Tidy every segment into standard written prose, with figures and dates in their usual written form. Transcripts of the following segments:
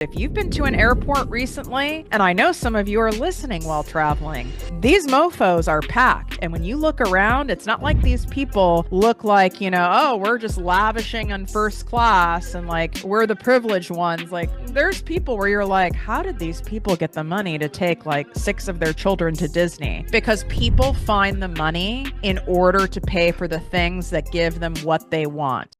If you've been to an airport recently, and I know some of you are listening while traveling, these mofos are packed. And when you look around, it's not like these people look like, oh, we're just lavishing on first class and like we're the privileged ones. Like there's people where you're like, how did these people get the money to take like 6 of their children to Disney? Because people find the money in order to pay for the things that give them what they want.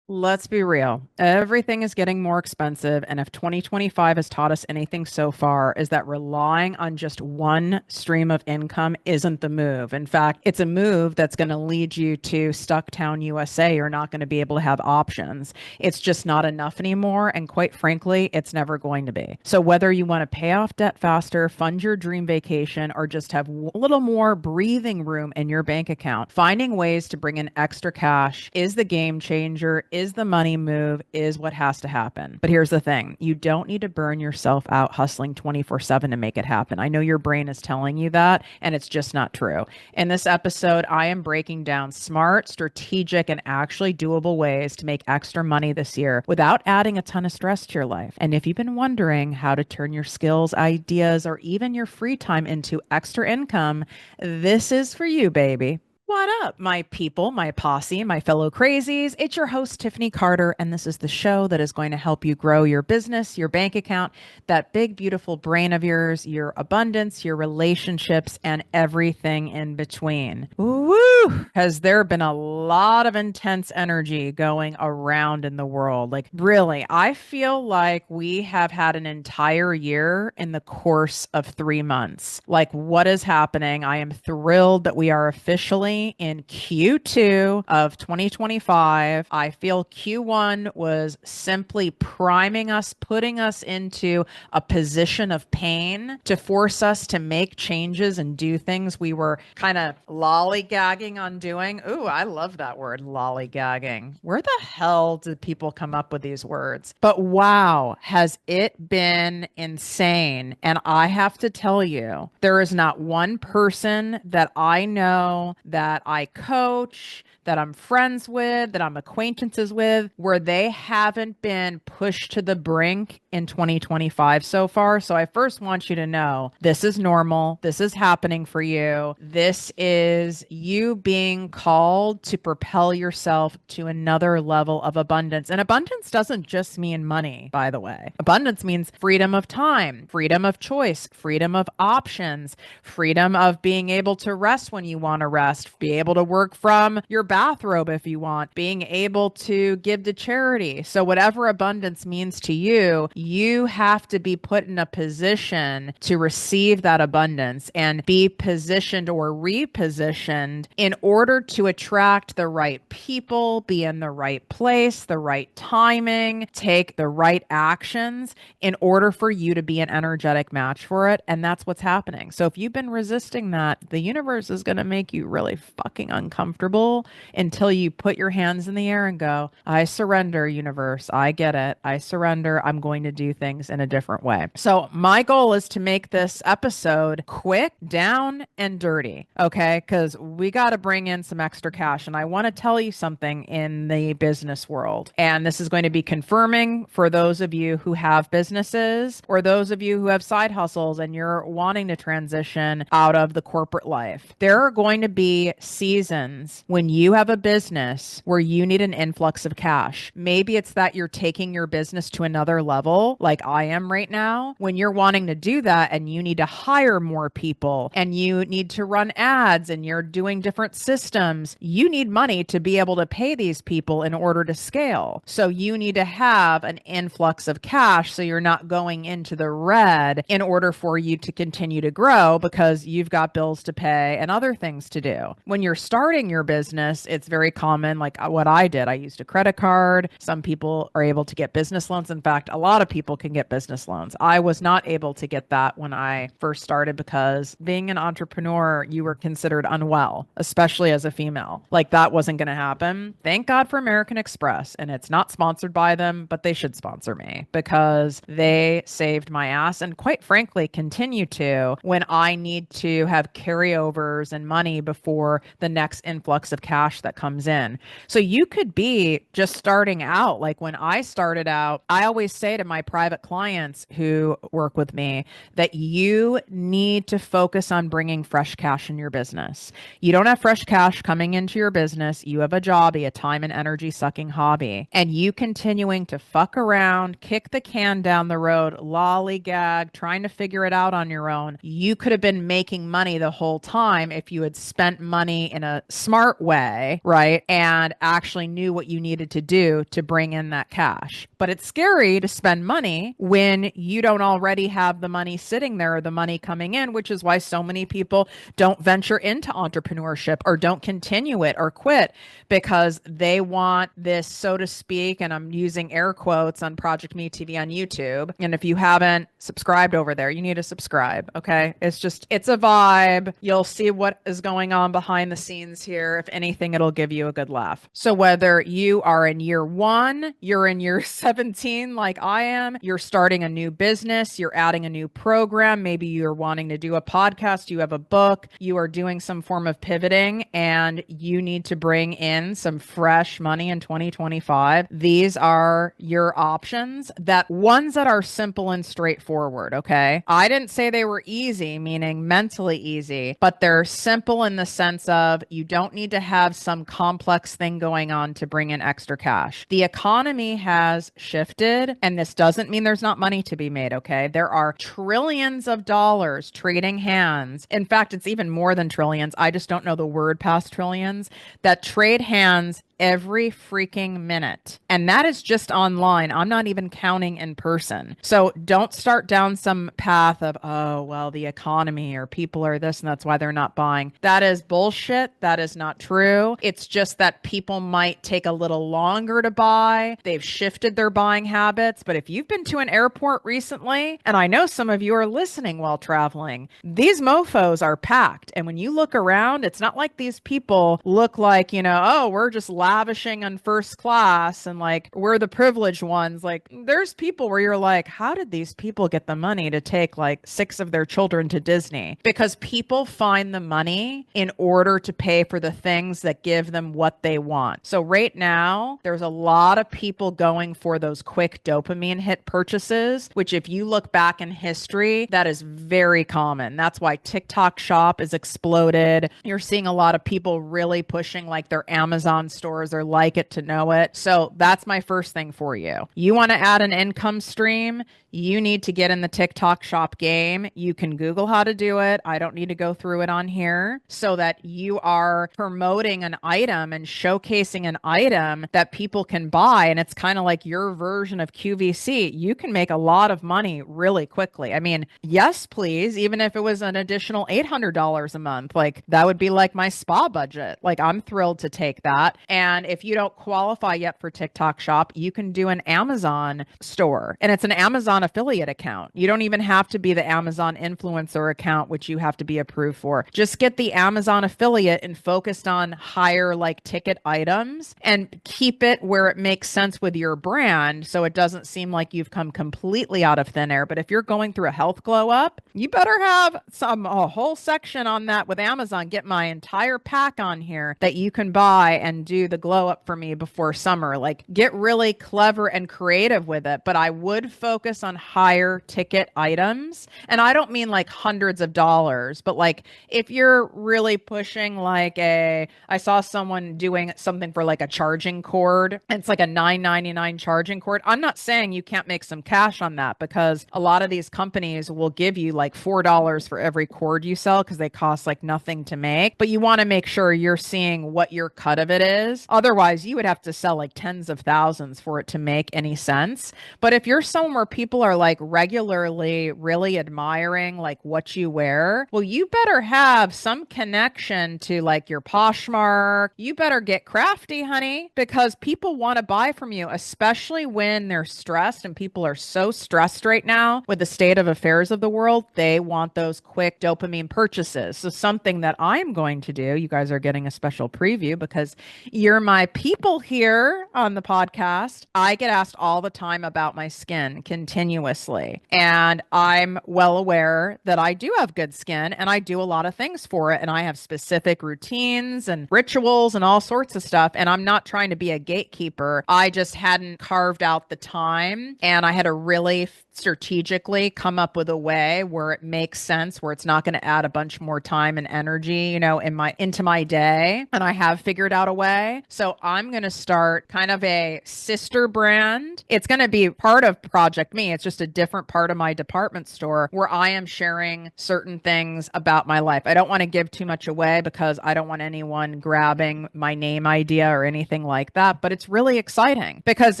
Let's be real. Everything is getting more expensive. And if 2025 has taught us anything so far, is that relying on just one stream of income isn't the move. In fact, it's a move that's going to lead you to Stucktown, USA. You're not going to be able to have options. It's just not enough anymore. And quite frankly, it's never going to be. So whether you want to pay off debt faster, fund your dream vacation, or just have a little more breathing room in your bank account, finding ways to bring in extra cash is the game changer, is the money move, is what has to happen. But here's the thing. You don't need to burn yourself out hustling 24/7 to make it happen. I know your brain is telling you that, and it's just not true. In this episode, I am breaking down smart, strategic, and actually doable ways to make extra money this year without adding a ton of stress to your life. And if you've been wondering how to turn your skills, ideas, or even your free time into extra income, this is for you, baby. What up, my people, my posse, my fellow crazies? It's your host, Tiffany Carter, and this is the show that is going to help you grow your business, your bank account, that big, beautiful brain of yours, your abundance, your relationships, and everything in between. Woo! Has there been a lot of intense energy going around in the world? Like, really, I feel like we have had an entire year in the course of 3 months. Like, what is happening? I am thrilled that we are officially in Q2 of 2025. I feel Q1 was simply priming us, putting us into a position of pain to force us to make changes and do things we were kind of lollygagging on doing. Ooh, I love that word, lollygagging. Where the hell did people come up with these words? But wow, has it been insane. And I have to tell you, there is not one person that I know that I coach, that I'm friends with, that I'm acquaintances with, where they haven't been pushed to the brink in 2025 so far. So I first want you to know this is normal. This is happening for you. This is you being called to propel yourself to another level of abundance. And abundance doesn't just mean money, by the way. Abundance means freedom of time, freedom of choice, freedom of options, freedom of being able to rest when you want to rest, be able to work from your bathrobe if you want, being able to give to charity. So whatever abundance means to you, you have to be put in a position to receive that abundance and be positioned or repositioned in order to attract the right people, be in the right place, the right timing, take the right actions in order for you to be an energetic match for it. And that's what's happening. So if you've been resisting that, the universe is going to make you really fucking uncomfortable until you put your hands in the air and go, I surrender, universe. I get it. I surrender. I'm going to do things in a different way. So my goal is to make this episode quick, down, and dirty. Okay. Because we got to bring in some extra cash. And I want to tell you something in the business world. And this is going to be confirming for those of you who have businesses or those of you who have side hustles and you're wanting to transition out of the corporate life. There are going to be seasons when you have a business where you need an influx of cash. Maybe it's that you're taking your business to another level, like I am right now, when you're wanting to do that and you need to hire more people and you need to run ads and you're doing different systems. You need money to be able to pay these people in order to scale. So you need to have an influx of cash so you're not going into the red in order for you to continue to grow because you've got bills to pay and other things to do. When you're starting your business, it's very common, like what I did. I used a credit card. Some people are able to get business loans. In fact, a lot of people can get business loans. I was not able to get that when I first started because being an entrepreneur, you were considered unwell, especially as a female. Like that wasn't going to happen. Thank God for American Express. And it's not sponsored by them, but they should sponsor me because they saved my ass and quite frankly continue to when I need to have carryovers and money before for the next influx of cash that comes in. So you could be just starting out. Like when I started out, I always say to my private clients who work with me that you need to focus on bringing fresh cash in your business. You don't have fresh cash coming into your business. You have a jobby, a time and energy sucking hobby, and you continuing to fuck around, kick the can down the road, lollygag, trying to figure it out on your own. You could have been making money the whole time if you had spent money in a smart way, right? And actually knew what you needed to do to bring in that cash. But it's scary to spend money when you don't already have the money sitting there or the money coming in, which is why so many people don't venture into entrepreneurship or don't continue it or quit, because they want this, so to speak, and I'm using air quotes on ProjectME TV on YouTube. And if you haven't subscribed over there, you need to subscribe. Okay. It's a vibe. You'll see what is going on behind the scenes here. If anything, it'll give you a good laugh. So whether you are in year 1, you're in year 17, like I am, you're starting a new business, you're adding a new program, maybe you're wanting to do a podcast, you have a book, you are doing some form of pivoting, and you need to bring in some fresh money in 2025. These are your options, ones that are simple and straightforward. Okay. I didn't say they were easy, meaning mentally easy, but they're simple in the sense of you don't need to have some complex thing going on to bring in extra cash. The economy has shifted, and this doesn't mean there's not money to be made. Okay. There are trillions of dollars trading hands. In fact, it's even more than trillions. I just don't know the word past trillions that trade hands every freaking minute. And that is just online. I'm not even counting in person. So don't start down some path of, oh, well, the economy or people are this and that's why they're not buying. That is bullshit. That is not true. It's just that people might take a little longer to buy. They've shifted their buying habits. But if you've been to an airport recently, and I know some of you are listening while traveling, these mofos are packed. And when you look around, it's not like these people look like, oh, we're just lavishing on first class and like we're the privileged ones. Like there's people where you're like, how did these people get the money to take like 6 of their children to Disney? Because people find the money in order to pay for the things that give them what they want. So right now, there's a lot of people going for those quick dopamine hit purchases, which if you look back in history, that is very common. That's why TikTok shop is exploded. You're seeing a lot of people really pushing like their Amazon stores or like it to know it. So that's my first thing for you. You want to add an income stream, you need to get in the TikTok shop game. You can Google how to do it. I don't need to go through it on here, so that you are promoting an item and showcasing an item that people can buy. And it's kind of like your version of QVC. You can make a lot of money really quickly. I mean, yes, please. Even if it was an additional $800 a month, like that would be like my spa budget. Like I'm thrilled to take that. And if you don't qualify yet for TikTok shop, you can do an Amazon store, and it's an Amazon affiliate account. You don't even have to be the Amazon influencer account, which you have to be approved for. Just get the Amazon affiliate and focused on higher like ticket items and keep it where it makes sense with your brand. So it doesn't seem like you've come completely out of thin air. But if you're going through a health glow up, you better have a whole section on that with Amazon. Get my entire pack on here that you can buy and do the glow up for me before summer. Like get really clever and creative with it. But I would focus on higher ticket items. And I don't mean like hundreds of dollars, but like if you're really pushing like I saw someone doing something for like a charging cord, and it's like a $9.99 charging cord. I'm not saying you can't make some cash on that, because a lot of these companies will give you like $4 for every cord you sell because they cost like nothing to make. But you want to make sure you're seeing what your cut of it is. Otherwise, you would have to sell like tens of thousands for it to make any sense. But if you're somewhere where people are like regularly really admiring like what you wear, well, you better have some connection to like your Poshmark. You better get crafty, honey, because people want to buy from you, especially when they're stressed, and people are so stressed right now with the state of affairs of the world. They want those quick dopamine purchases. So something that I'm going to do, you guys are getting a special preview because you're you're my people here on the podcast, I get asked all the time about my skin continuously. And I'm well aware that I do have good skin and I do a lot of things for it. And I have specific routines and rituals and all sorts of stuff. And I'm not trying to be a gatekeeper. I just hadn't carved out the time. And I had to really strategically come up with a way where it makes sense, where it's not going to add a bunch more time and energy, into my day. And I have figured out a way. So I'm going to start kind of a sister brand. It's going to be part of ProjectME. It's just a different part of my department store where I am sharing certain things about my life. I don't want to give too much away because I don't want anyone grabbing my name idea or anything like that. But it's really exciting because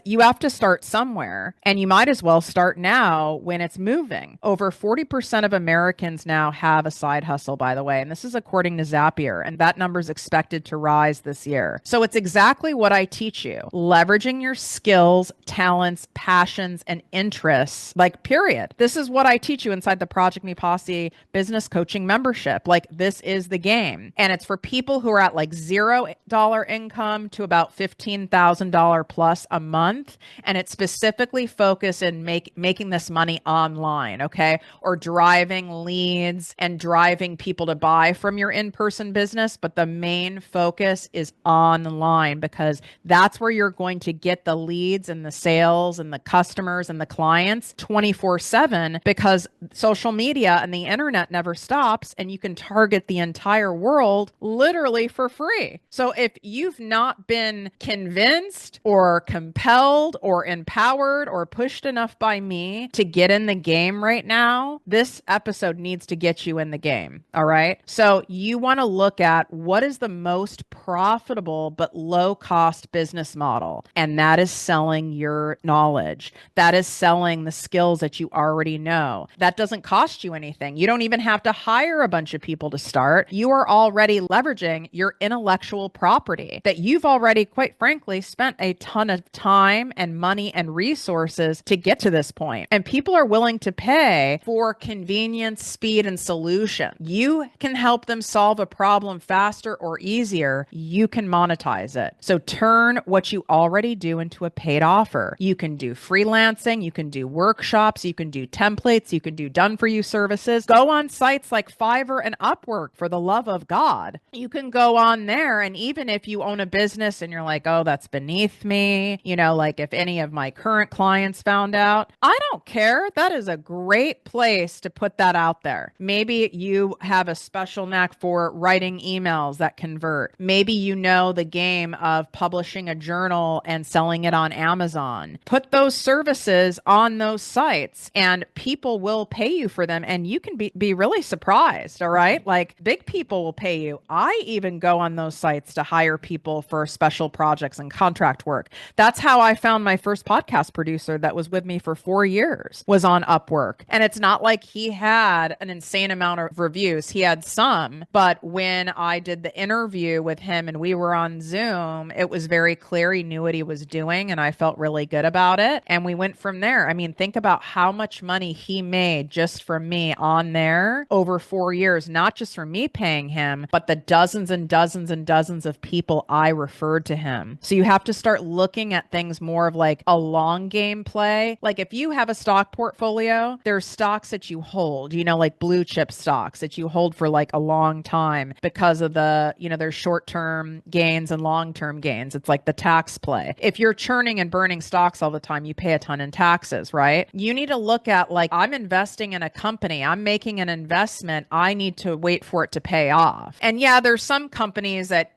you have to start somewhere, and you might as well start now when it's moving. Over 40% of Americans now have a side hustle, by the way. And this is according to Zapier. And that number is expected to rise this year. So it's exactly what I teach you. Leveraging your skills, talents, passions, and interests, period. This is what I teach you inside the ProjectME Posse business coaching membership. This is the game. And it's for people who are at $0 income to about $15,000 plus a month. And it's specifically focused in making this money online, okay? Or driving leads and driving people to buy from your in-person business. But the main focus is online because that's where you're going to get the leads and the sales and the customers and the clients 24/7, because social media and the internet never stops, and you can target the entire world literally for free. So if you've not been convinced or compelled or empowered or pushed enough by me to get in the game right now, this episode needs to get you in the game. All right. So you want to look at what is the most profitable but low cost business model. And that is selling your knowledge. That is selling the skills that you already know. That doesn't cost you anything. You don't even have to hire a bunch of people to start. You are already leveraging your intellectual property that you've already, quite frankly, spent a ton of time and money and resources to get to this point. And people are willing to pay for convenience, speed, and solution. You can help them solve a problem faster or easier. You can monetize it. So turn what you already do into a paid offer. You can do freelancing. You can do workshops. You can do templates. You can do done-for-you services. Go on sites like Fiverr and Upwork, for the love of God. You can go on there, and even if you own a business and you're like, oh, that's beneath me, if any of my current clients found out, I don't care. That is a great place to put that out there. Maybe you have a special knack for writing emails that convert. Maybe you know the game of publishing a journal and selling it on Amazon. Put those services on those sites and people will pay you for them, and you can be really surprised. All right. Big people will pay you. I even go on those sites to hire people for special projects and contract work. That's how I found my first podcast producer that was with me for 4 years, was on Upwork. And it's not like he had an insane amount of reviews. He had some, but when I did the interview with him and we were on Zoom, it was very clear he knew what he was doing, and I felt really good about it. And we went from there. I mean, think about how much money he made just from me on there over 4 years, not just from me paying him, but the dozens and dozens and dozens of people I referred to him. So you have to start looking at things more of a long game play. If you have a stock portfolio, there's stocks that you hold, like blue chip stocks that you hold for a long time because of the, there's short-term gains and long-term gains. It's like the tax play. If you're churning and burning stocks all the time, you pay a ton in taxes, right? You need to look at I'm investing in a company. I'm making an investment. I need to wait for it to pay off. And yeah, there's some companies that,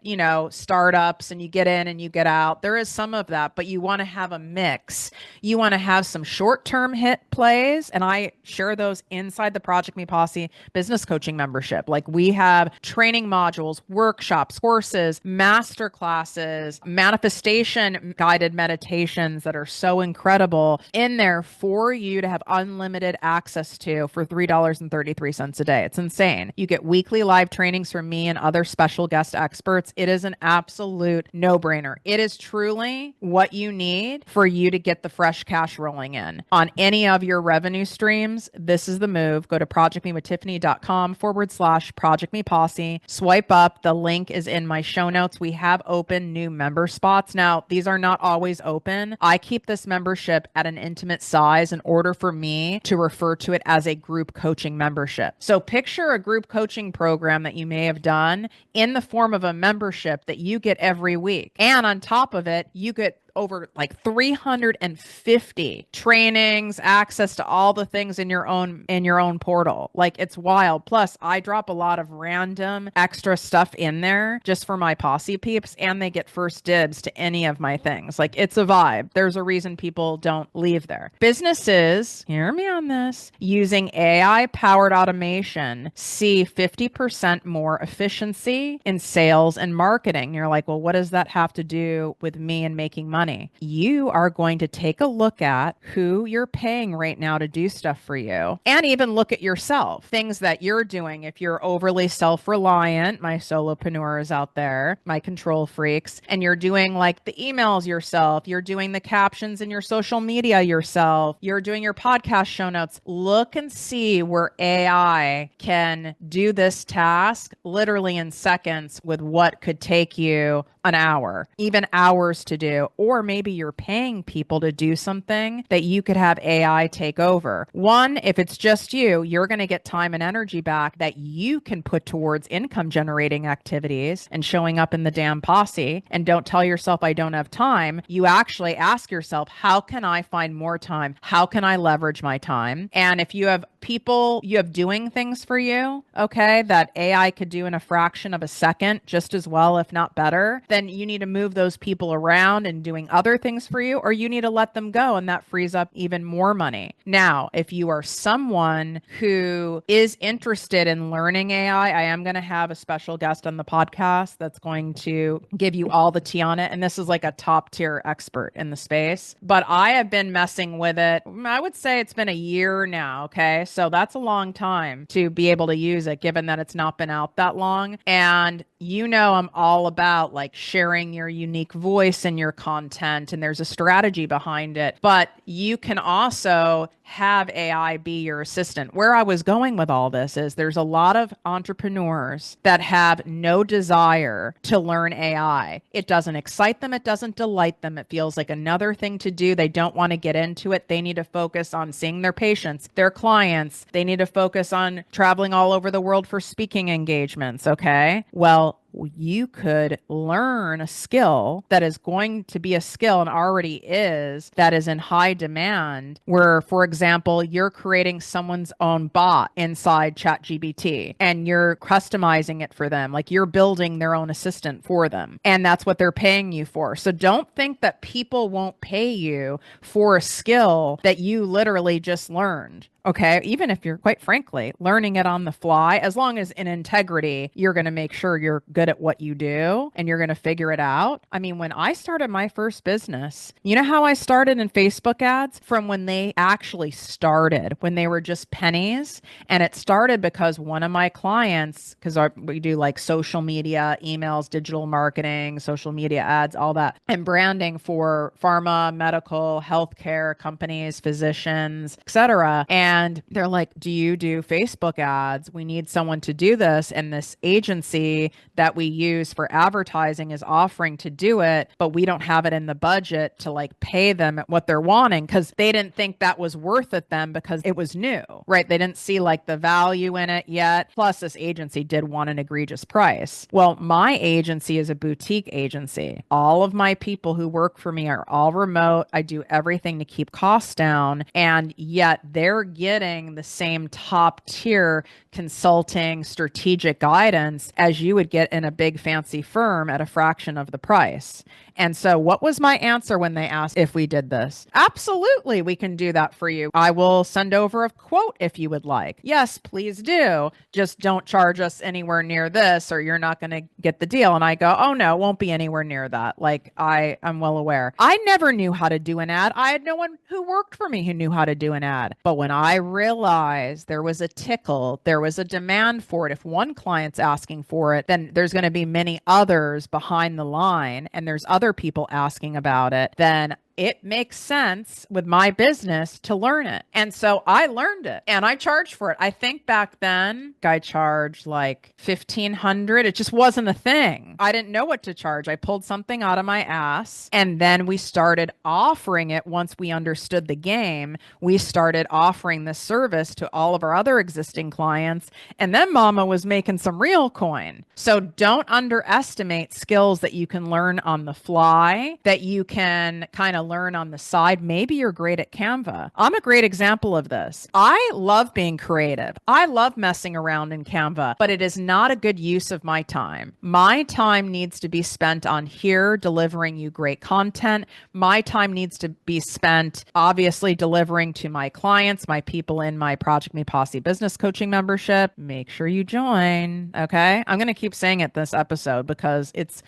startups, and you get in and you get out. There is some of that, but you want to have a mix. You want to have some short-term hit plays, and I share those inside the ProjectME Posse business coaching membership. We have training modules, workshops, courses, master classes, manifestation guided meditations that are so incredible in there for you to have unlimited access to for $3.33 a day. It's insane. You get weekly live trainings from me and other special guest experts. It is an absolute no-brainer. It is truly what you need for you to get the fresh cash rolling in on any of your revenue streams, this is the move. Go to projectmewithtiffany.com/projectme posse. Swipe up. The link is in my show notes. We have open new member spots. Now, these are not always open. I keep this membership at an intimate size in order for me to refer to it as a group coaching membership. So picture a group coaching program that you may have done in the form of a membership that you get every week. And on top of it, you get over like 350 trainings, access to all the things in your own portal. Like, it's wild. Plus, I drop a lot of random extra stuff in there just for my posse peeps, and they get first dibs to any of my things. Like, it's a vibe. There's a reason people don't leave there. Businesses, hear me on this, using AI powered automation see 50% more efficiency in sales and marketing. You're like, well, what does that have to do with me and making money? You are going to take a look at who you're paying right now to do stuff for you, and even look at yourself, things that you're doing. If you're overly self-reliant, my solopreneurs out there, my control freaks, and you're doing like the emails yourself, you're doing the captions in your social media yourself, you're doing your podcast show notes, look and see where AI can do this task literally in seconds with what could take you an hour, even hours to do. Or maybe you're paying people to do something that you could have AI take over. One, if it's just you, you're going to get time and energy back that you can put towards income generating activities and showing up in the damn posse. And don't tell yourself, I don't have time. You actually ask yourself, how can I find more time? How can I leverage my time? And if you have people you have doing things for you, okay, that AI could do in a fraction of a second just as well, if not better, then you need to move those people around and doing other things for you, or you need to let them go, and that frees up even more money. Now, if you are someone who is interested in learning AI, I am going to have a special guest on the podcast that's going to give you all the tea on it. And this is like a top tier expert in the space, but I have been messing with it. I would say it's been a year now. Okay. So that's a long time to be able to use it, given that it's not been out that long. And you know, I'm all about like sharing your unique voice in your content, and there's a strategy behind it. But you can also have AI be your assistant. Where I was going with all this is there's a lot of entrepreneurs that have no desire to learn AI. It doesn't excite them. It doesn't delight them. It feels like another thing to do. They don't want to get into it. They need to focus on seeing their patients, their clients. They need to focus on traveling all over the world for speaking engagements. Okay. Well, you could learn a skill that is going to be a skill, and already is, that is in high demand, where, for example, you're creating someone's own bot inside ChatGPT and you're customizing it for them. Like, you're building their own assistant for them, and that's what they're paying you for. So don't think that people won't pay you for a skill that you literally just learned. Okay, even if you're, quite frankly, learning it on the fly, as long as in integrity, you're going to make sure you're good at what you do and you're going to figure it out. I mean, when I started my first business, you know how I started in Facebook ads? From when they actually started, when they were just pennies. And it started because one of my clients, because we do like social media, emails, digital marketing, social media ads, all that, and branding for pharma, medical, healthcare companies, physicians, etc. And they're like, do you do Facebook ads? We need someone to do this. And this agency that we use for advertising is offering to do it, but we don't have it in the budget to like pay them at what they're wanting, because they didn't think that was worth it then, because it was new, right? They didn't see like the value in it yet. Plus, this agency did want an egregious price. Well, my agency is a boutique agency. All of my people who work for me are all remote. I do everything to keep costs down, and yet they're getting the same top tier consulting strategic guidance as you would get in a big fancy firm at a fraction of the price. And so what was my answer when they asked if we did this? Absolutely, we can do that for you. I will send over a quote if you would like. Yes, please do. Just don't charge us anywhere near this, or you're not going to get the deal. And I go, oh no, it won't be anywhere near that. Like, I'm well aware. I never knew how to do an ad. I had no one who worked for me who knew how to do an ad. But when I realized there was a tickle, there was a demand for it. If one client's asking for it, then there's going to be many others behind the line, and there's other people asking about it. Then it makes sense with my business to learn it. And so I learned it and I charged for it. I think back then I charged like 1,500. It just wasn't a thing. I didn't know what to charge. I pulled something out of my ass and then we started offering it. Once we understood the game, we started offering this service to all of our other existing clients. And then mama was making some real coin. So don't underestimate skills that you can learn on the fly, that you can kind of learn on the side. Maybe you're great at Canva. I'm a great example of this. I love being creative. I love messing around in Canva, but it is not a good use of my time. My time needs to be spent on here delivering you great content. My time needs to be spent obviously delivering to my clients, my people in my ProjectME Posse business coaching membership. Make sure you join. Okay. I'm going to keep saying it this episode because it's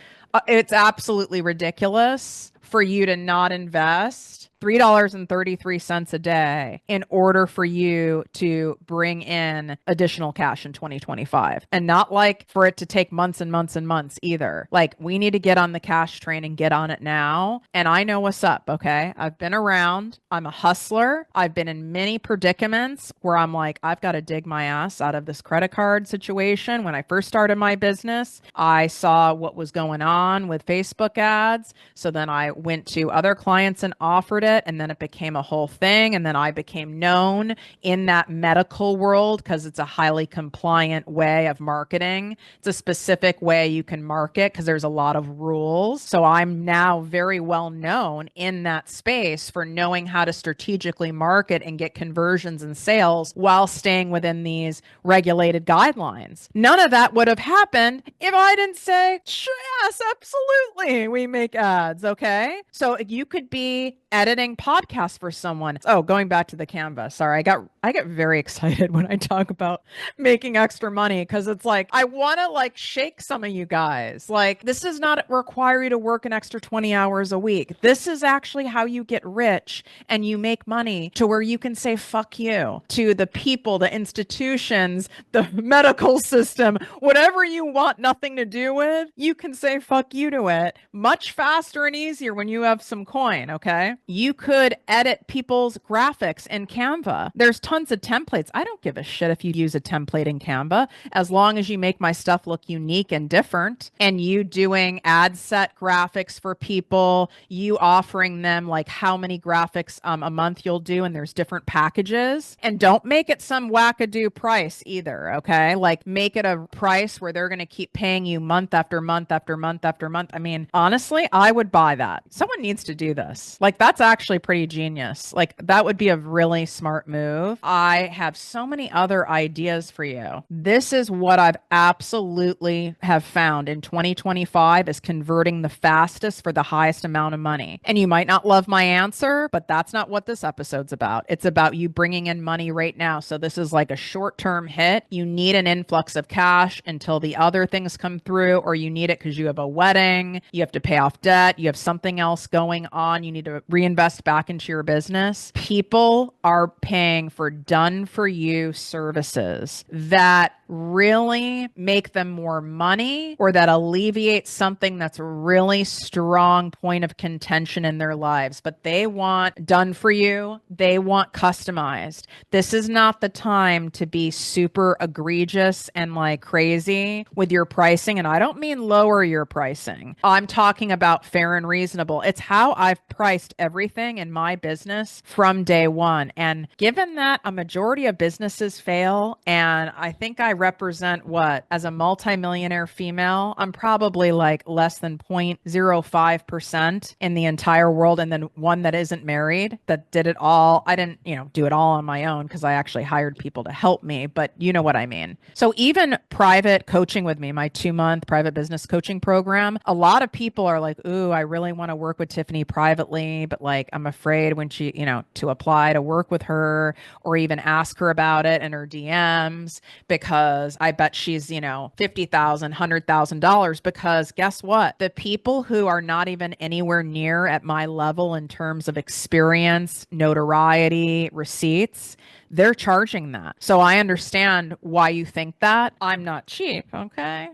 absolutely ridiculous for you to not invest $3.33 a day in order for you to bring in additional cash in 2025. And not like for it to take months and months and months either. Like we need to get on the cash train and get on it now. And I know what's up. Okay. I've been around. I'm a hustler. I've been in many predicaments where I'm like, I've got to dig my ass out of this credit card situation. When I first started my business, I saw what was going on with Facebook ads. So then I went to other clients and offered it, and then it became a whole thing. And then I became known in that medical world because it's a highly compliant way of marketing. It's a specific way you can market because there's a lot of rules. So I'm now very well known in that space for knowing how to strategically market and get conversions and sales while staying within these regulated guidelines. None of that would have happened if I didn't say, sure, yes, absolutely, we make ads. Okay. So you could be editing podcasts for someone. Oh, going back to the Canva. Sorry, I get very excited when I talk about making extra money because it's like I want to like shake some of you guys. Like this does not require you to work an extra 20 hours a week. This is actually how you get rich and you make money to where you can say fuck you to the people, the institutions, the medical system, whatever you want nothing to do with, you can say fuck you to it much faster and easier when you have some coin, okay? You could edit people's graphics in Canva. There's tons of templates. I don't give a shit if you use a template in Canva, as long as you make my stuff look unique and different, and you doing ad set graphics for people, you offering them like how many graphics a month you'll do, and there's different packages. And don't make it some wackadoo price either, okay? Like make it a price where they're going to keep paying you month after month after month after month. I mean, honestly, I would buy that. Someone needs to do this. Like that's actually pretty genius. Like that would be a really smart move. I have so many other ideas for you. This is what I've absolutely have found in 2025 is converting the fastest for the highest amount of money. And you might not love my answer, but that's not what this episode's about. It's about you bringing in money right now. So this is like a short-term hit. You need an influx of cash until the other things come through, or you need it because you have a wedding, you have to pay off debt, you have something else going on, you need to reinvest back into your business. People are paying for done for you services that really make them more money or that alleviate something that's a really strong point of contention in their lives, but they want done for you. They want customized. This is not the time to be super egregious and like crazy with your pricing. And I don't mean lower your pricing. I'm talking about fair and reasonable. It's how I've priced everything in my business from day one. And given that a majority of businesses fail, and I think I represent what, as a multimillionaire female, I'm probably like less than 0.05% in the entire world. And then one that isn't married, that did it all. I didn't, do it all on my own because I actually hired people to help me, but you know what I mean. So even private coaching with me, my 2-month private business coaching program, a lot of people are like, ooh, I really want to work with Tiffany privately, but like, I'm afraid when she, to apply to work with her or even ask her about it in her DMs, because I bet she's, $50,000, $100,000, because guess what? The people who are not even anywhere near at my level in terms of experience, notoriety, receipts, they're charging that. So I understand why you think that. I'm not cheap. Okay.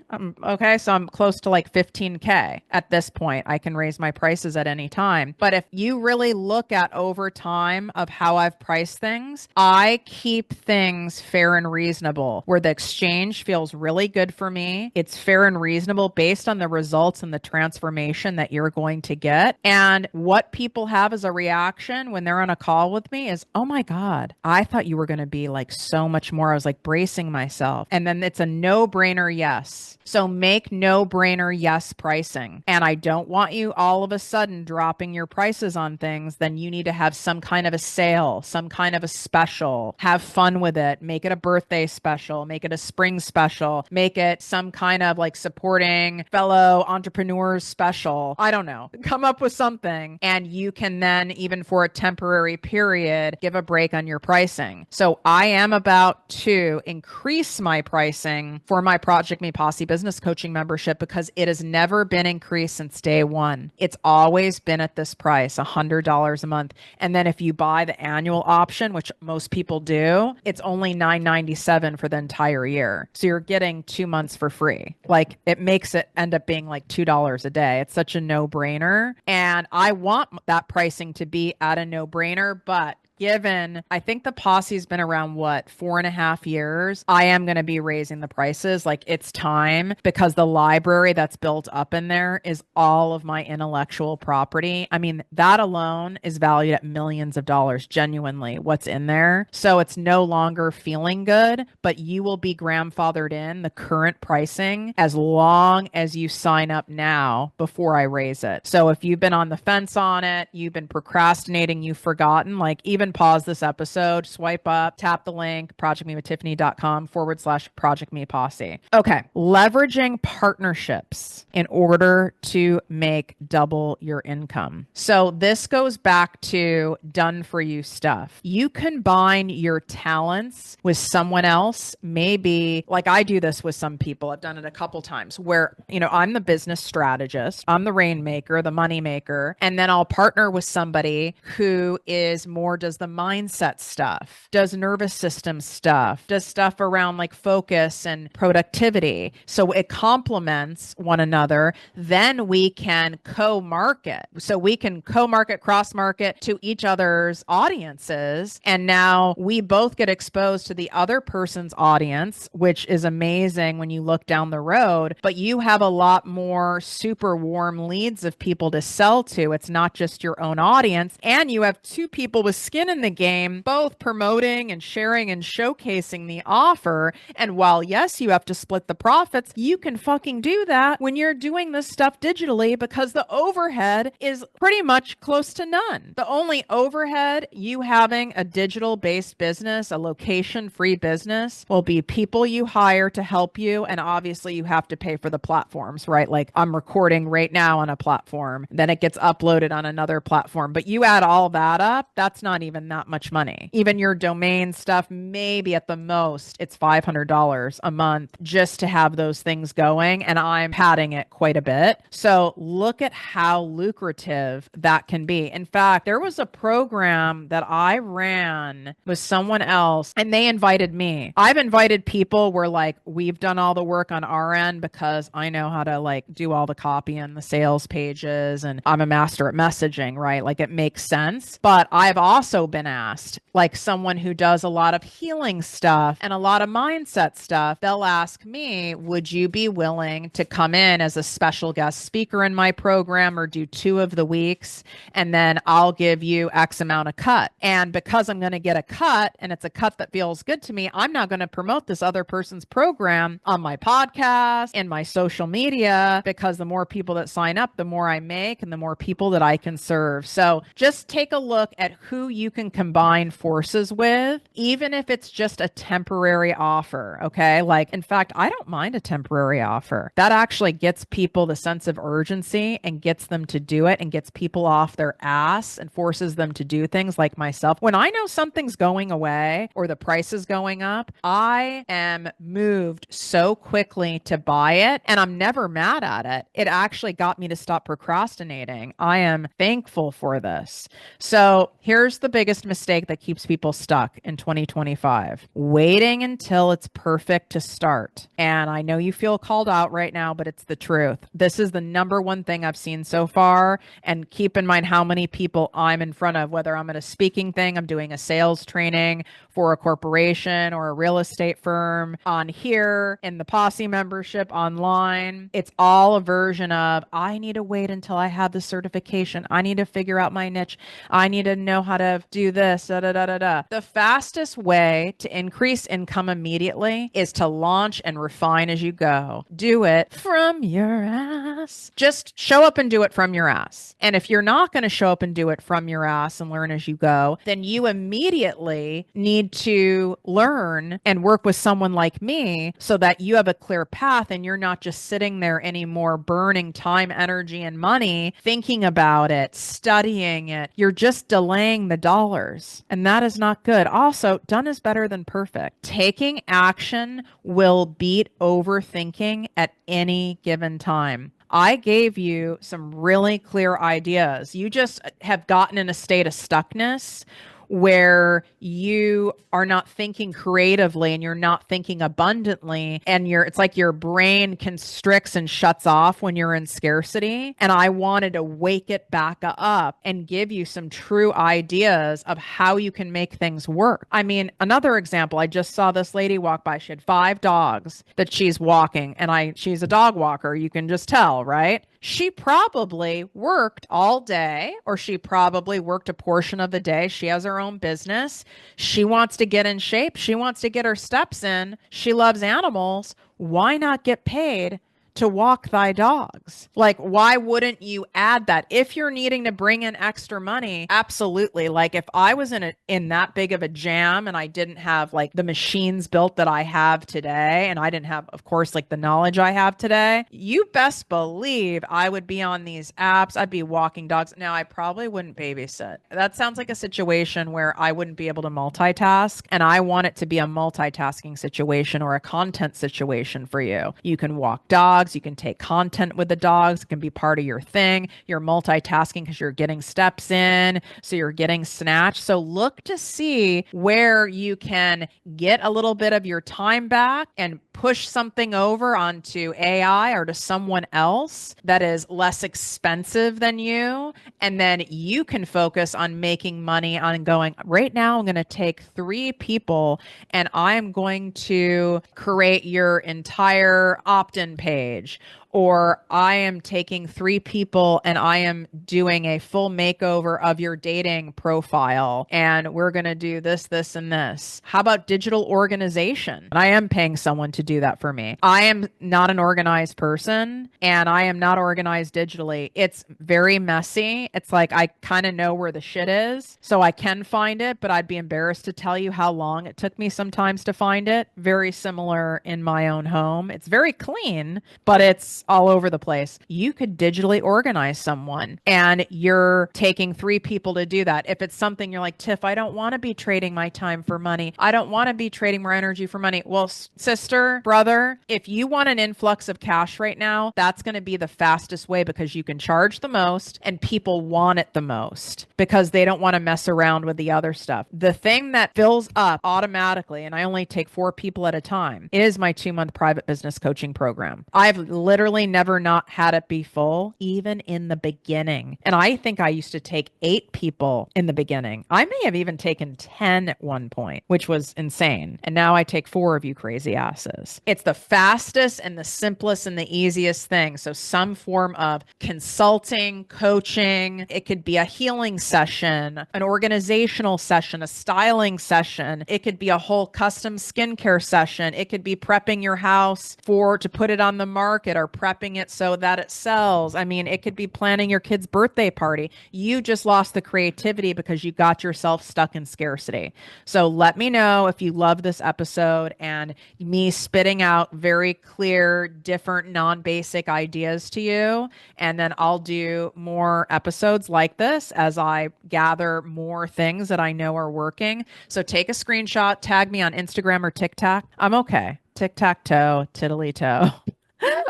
So I'm close to like 15K at this point. I can raise my prices at any time. But if you really look at over time of how I've priced things, I keep things fair and reasonable where the exchange feels really good for me. It's fair and reasonable based on the results and the transformation that you're going to get. And what people have as a reaction when they're on a call with me is, oh my God, I thought you were going to be like so much more. I was like bracing myself. And then it's a no-brainer yes. So make no-brainer yes pricing. And I don't want you all of a sudden dropping your prices on things. Then you need to have some kind of a sale, some kind of a special, have fun with it, make it a birthday special, make it a spring special, make it some kind of like supporting fellow entrepreneurs special. I don't know. Come up with something. And you can then, even for a temporary period, give a break on your pricing. So I am about to increase my pricing for my ProjectME Posse business coaching membership because it has never been increased since day one. It's always been at this price, $100 a month. And then if you buy the annual option, which most people do, it's only $9.97 for the entire year. So you're getting 2 months for free. Like it makes it end up being like $2 a day. It's such a no-brainer. And I want that pricing to be at a no-brainer, but given, I think the Posse's been around, 4.5 years, I am going to be raising the prices. Like it's time because the library that's built up in there is all of my intellectual property. I mean, that alone is valued at millions of dollars, genuinely, what's in there. So it's no longer feeling good, but you will be grandfathered in the current pricing as long as you sign up now before I raise it. So if you've been on the fence on it, you've been procrastinating, you've forgotten, like even pause this episode, swipe up, tap the link, projectmewithtiffany.com/ProjectME Posse. Okay. Leveraging partnerships in order to make double your income. So this goes back to done for you stuff. You combine your talents with someone else. Maybe like I do this with some people. I've done it a couple times where, I'm the business strategist, I'm the rainmaker, the money maker, and then I'll partner with somebody who is more does the mindset stuff, does nervous system stuff, does stuff around like focus and productivity. So it complements one another. Then we can co-market. So we can co-market, cross-market to each other's audiences. And now we both get exposed to the other person's audience, which is amazing when you look down the road, but you have a lot more super warm leads of people to sell to. It's not just your own audience. And you have two people with skin in the game, both promoting and sharing and showcasing the offer. And while yes, you have to split the profits, you can fucking do that when you're doing this stuff digitally because the overhead is pretty much close to none. The only overhead you having a digital based business, a location free business, will be people you hire to help you. And obviously you have to pay for the platforms, right? Like I'm recording right now on a platform, then it gets uploaded on another platform. But you add all that up, that's not even that much money. Even your domain stuff, maybe at the most, it's $500 a month just to have those things going. And I'm padding it quite a bit. So look at how lucrative that can be. In fact, there was a program that I ran with someone else and they invited me. I've invited people where like we've done all the work on our end because I know how to like do all the copy and the sales pages and I'm a master at messaging, right? Like it makes sense. But I've also been asked, like someone who does a lot of healing stuff and a lot of mindset stuff, they'll ask me, would you be willing to come in as a special guest speaker in my program or do 2 of the weeks? And then I'll give you X amount of cut. And because I'm going to get a cut and it's a cut that feels good to me, I'm not going to promote this other person's program on my podcast and my social media because the more people that sign up, the more I make and the more people that I can serve. So just take a look at who you can combine forces with, even if it's just a temporary offer. Okay. Like, in fact, I don't mind a temporary offer. That actually gets people the sense of urgency and gets them to do it and gets people off their ass and forces them to do things like myself. When I know something's going away or the price is going up, I am moved so quickly to buy it and I'm never mad at it. It actually got me to stop procrastinating. I am thankful for this. So here's the big biggest mistake that keeps people stuck in 2025? Waiting until it's perfect to start. And I know you feel called out right now, but it's the truth. This is the number one thing I've seen so far. And keep in mind how many people I'm in front of, whether I'm at a speaking thing, I'm doing a sales training for a corporation or a real estate firm, on here, in the Posse membership, online. It's all a version of, I need to wait until I have the certification. I need to figure out my niche. I need to know how to do this, da, da, da, da, da. The fastest way to increase income immediately is to launch and refine as you go. Do it from your ass. Just show up and do it from your ass. And if you're not going to show up and do it from your ass and learn as you go, then you immediately need to learn and work with someone like me so that you have a clear path and you're not just sitting there anymore burning time, energy, and money thinking about it, studying it. You're just delaying the dollars. And that is not good. Also, done is better than perfect. Taking action will beat overthinking at any given time. I gave you some really clear ideas. You just have gotten in a state of stuckness where you are not thinking creatively and you're not thinking abundantly, and it's like your brain constricts and shuts off when you're in scarcity. And I wanted to wake it back up and give you some true ideas of how you can make things work. I mean, another example, I just saw this lady walk by. She had 5 dogs that she's walking, and she's a dog walker. You can just tell, right? She probably worked all day, or she probably worked a portion of the day. She has her own business. She wants to get in shape. She wants to get her steps in. She loves animals. Why not get paid to walk thy dogs? Like, why wouldn't you add that? If you're needing to bring in extra money, absolutely. Like, if I was in that big of a jam and I didn't have like the machines built that I have today, and I didn't have, of course, like the knowledge I have today, you best believe I would be on these apps. I'd be walking dogs. Now, I probably wouldn't babysit. That sounds like a situation where I wouldn't be able to multitask, and I want it to be a multitasking situation or a content situation for you. You can walk dogs. You can take content with the dogs. It can be part of your thing. You're multitasking because you're getting steps in. So you're getting snatched. So look to see where you can get a little bit of your time back and push something over onto AI or to someone else that is less expensive than you. And then you can focus on making money on going, right now, I'm going to take 3 people and I'm going to create your entire opt-in page. Or I am taking 3 people and I am doing a full makeover of your dating profile. And we're going to do this, this, and this. How about digital organization? And I am paying someone to do that for me. I am not an organized person and I am not organized digitally. It's very messy. It's like I kind of know where the shit is. So I can find it, but I'd be embarrassed to tell you how long it took me sometimes to find it. Very similar in my own home. It's very clean, but it's all over the place. You could digitally organize someone and you're taking 3 people to do that. If it's something you're like, Tiff, I don't want to be trading my time for money. I don't want to be trading my energy for money. Well, sister, brother, if you want an influx of cash right now, that's going to be the fastest way because you can charge the most and people want it the most because they don't want to mess around with the other stuff. The thing that fills up automatically, and I only take 4 people at a time, is my 2-month private business coaching program. I've literally never not had it be full, even in the beginning. And I think I used to take 8 people in the beginning. I may have even taken 10 at one point, which was insane. And now I take 4 of you crazy asses. It's the fastest and the simplest and the easiest thing. So some form of consulting, coaching, it could be a healing session, an organizational session, a styling session. It could be a whole custom skincare session. It could be prepping your house to put it on the market or prepping it so that it sells. I mean, it could be planning your kid's birthday party. You just lost the creativity because you got yourself stuck in scarcity. So let me know if you love this episode and me spitting out very clear, different, non-basic ideas to you. And then I'll do more episodes like this as I gather more things that I know are working. So take a screenshot, tag me on Instagram or TikTok. I'm okay. Tic-tac-toe, tiddly-toe.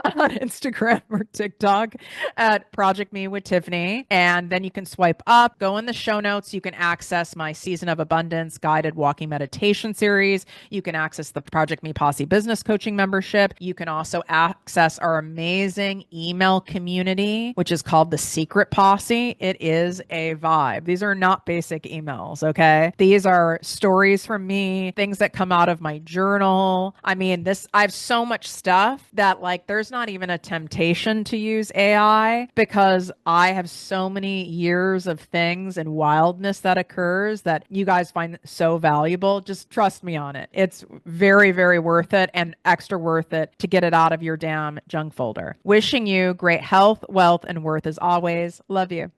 on Instagram or TikTok at Project Me with Tiffany. And then you can swipe up, go in the show notes. You can access my Season of Abundance guided walking meditation series. You can access the Project Me Posse business coaching membership. You can also access our amazing email community, which is called the Secret Posse. It is a vibe. These are not basic emails, okay? These are stories from me, things that come out of my journal. I mean, I have so much stuff that like there's not even a temptation to use AI because I have so many years of things and wildness that occurs that you guys find so valuable. Just trust me on it. It's very, very worth it and extra worth it to get it out of your damn junk folder. Wishing you great health, wealth, and worth as always. Love you.